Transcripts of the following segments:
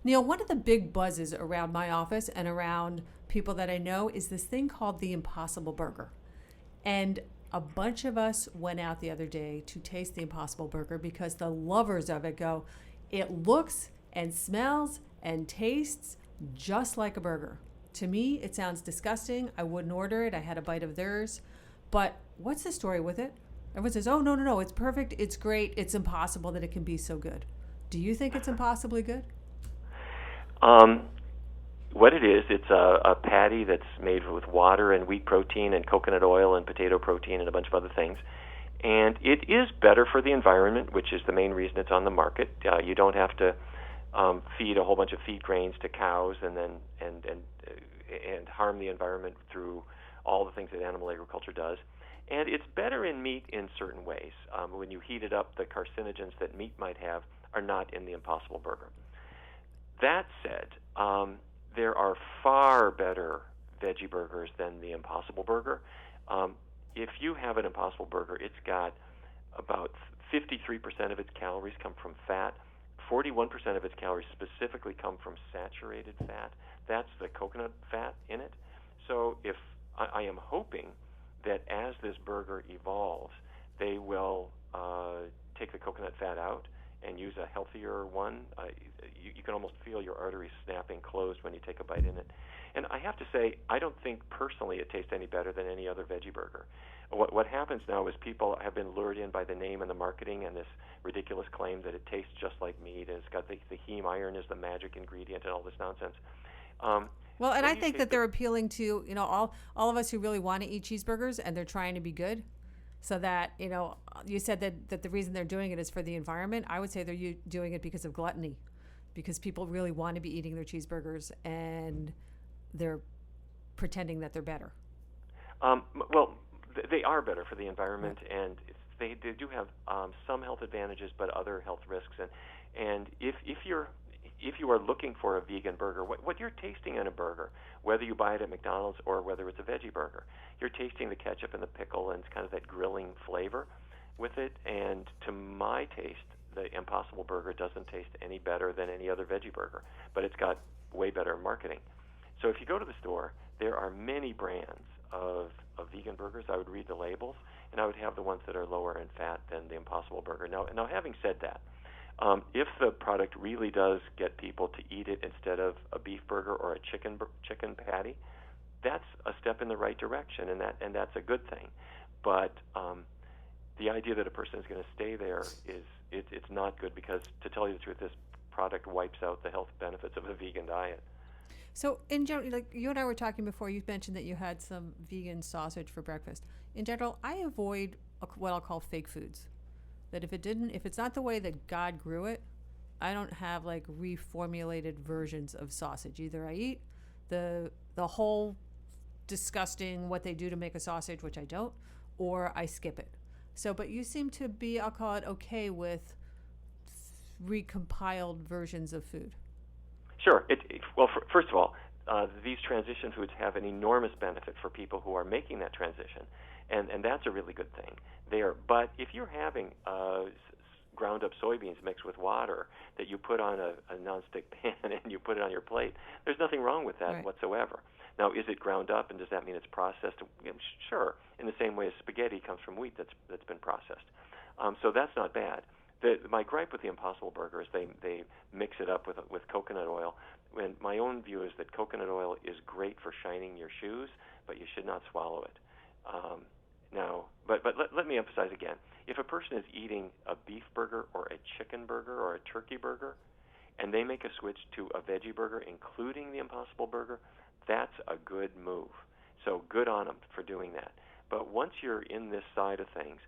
Neil, one of the big buzzes around my office and around people that I know is this thing called the Impossible Burger. And a bunch of us went out the other day to taste the Impossible Burger because the lovers of it go, it looks and smells and tastes just like a burger. To me, it sounds disgusting. I wouldn't order it. I had a bite of theirs. But what's the story with it? Everyone says, oh, no, no, no, it's perfect. It's great. It's impossible that it can be so good. Do you think it's impossibly good? Um, what it is, it's a patty that's made with water and wheat protein and coconut oil and potato protein and a bunch of other things. And it is better for the environment, which is the main reason it's on the market. You don't have to feed a whole bunch of feed grains to cows and then and harm the environment through all the things that animal agriculture does. And it's better in meat in certain ways. When you heat it up, the carcinogens that meat might have are not in the Impossible Burger. That said, there are far better veggie burgers than the Impossible Burger. If you have an Impossible Burger, it's got about 53% of its calories come from fat. 41% of its calories specifically come from saturated fat. That's the coconut fat in it. So if I am hoping that as this burger evolves, they will take the coconut fat out and use a healthier one. You can almost feel your arteries snapping closed when you take a bite in it. And I have to say, I don't think personally it tastes any better than any other veggie burger. What happens now is people have been lured in by the name and the marketing and this ridiculous claim that it tastes just like meat, and it's got the heme iron is the magic ingredient and all this nonsense. Well, and I think that they're appealing to, all of us who really want to eat cheeseburgers and they're trying to be good. So that, you said that the reason they're doing it is for the environment. I would say they're doing it because of gluttony, because people really want to be eating their cheeseburgers and they're pretending that they're better. Well, they are better for the environment, and they do have some health advantages, but other health risks. And if you are looking for a vegan burger, what you're tasting in a burger, whether you buy it at McDonald's or whether it's a veggie burger, you're tasting the ketchup and the pickle and it's kind of that grilling flavor with it. And to my taste, the Impossible Burger doesn't taste any better than any other veggie burger, but it's got way better marketing. So if you go to the store, there are many brands of vegan burgers. I would read the labels, and I would have the ones that are lower in fat than the Impossible Burger. Now having said that, if the product really does get people to eat it instead of a beef burger or a chicken patty, that's a step in the right direction, and that's a good thing. But the idea that a person is going to stay there it's not good, because to tell you the truth, this product wipes out the health benefits of a vegan diet. So in general, like you and I were talking before, you mentioned that you had some vegan sausage for breakfast. In general, I avoid what I'll call fake foods. That if it's not the way that God grew it, I don't have like reformulated versions of sausage. Either I eat the whole disgusting what they do to make a sausage, which I don't, or I skip it. So, but you seem to be, I'll call it, okay with recompiled versions of food. Sure. Well, first of all, these transition foods have an enormous benefit for people who are making that transition, and that's a really good thing there. But if you're having ground up soybeans mixed with water that you put on a nonstick pan and you put it on your plate, there's nothing wrong with that whatsoever. Now, is it ground up, and does that mean it's processed? Sure. In the same way as spaghetti comes from wheat that's been processed. So that's not bad. My gripe with the Impossible Burger is they mix it up with coconut oil. And my own view is that coconut oil is great for shining your shoes, but you should not swallow it. But let me emphasize again: if a person is eating a beef burger or a chicken burger or a turkey burger, and they make a switch to a veggie burger, including the Impossible Burger, that's a good move. So good on them for doing that. But once you're in this side of things,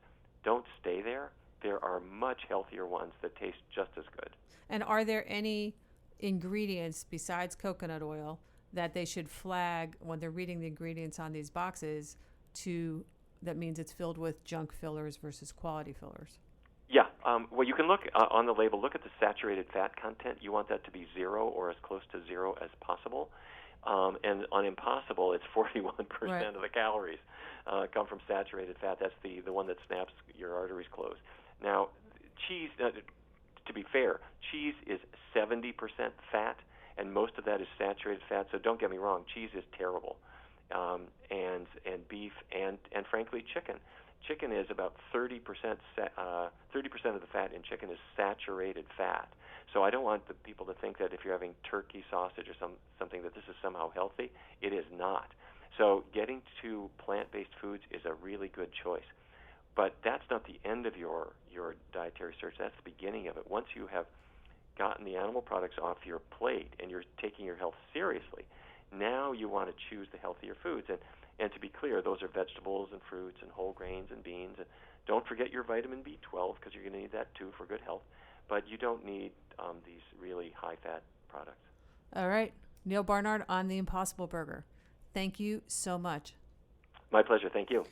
don't stay there. There are much healthier ones that taste just as good. And are there any ingredients besides coconut oil that they should flag when they're reading the ingredients on these boxes that means it's filled with junk fillers versus quality fillers? Yeah. Well, you can look on the label, look at the saturated fat content. You want that to be 0 or as close to 0 as possible. And on Impossible, it's 41% of the calories come from saturated fat. That's the one that snaps your arteries closed. Now, cheese, to be fair, cheese is 70% fat, and most of that is saturated fat. So don't get me wrong, cheese is terrible, and beef and frankly chicken. Chicken is about 30% of the fat in chicken is saturated fat. So I don't want the people to think that if you're having turkey sausage or something that this is somehow healthy. It is not. So getting to plant-based foods is a really good choice. But that's not the end of your dietary search. That's the beginning of it. Once you have gotten the animal products off your plate and you're taking your health seriously, now you want to choose the healthier foods. And to be clear, those are vegetables and fruits and whole grains and beans. And don't forget your vitamin B12 because you're going to need that too for good health. But you don't need these really high-fat products. All right. Neal Barnard on the Impossible Burger. Thank you so much. My pleasure. Thank you.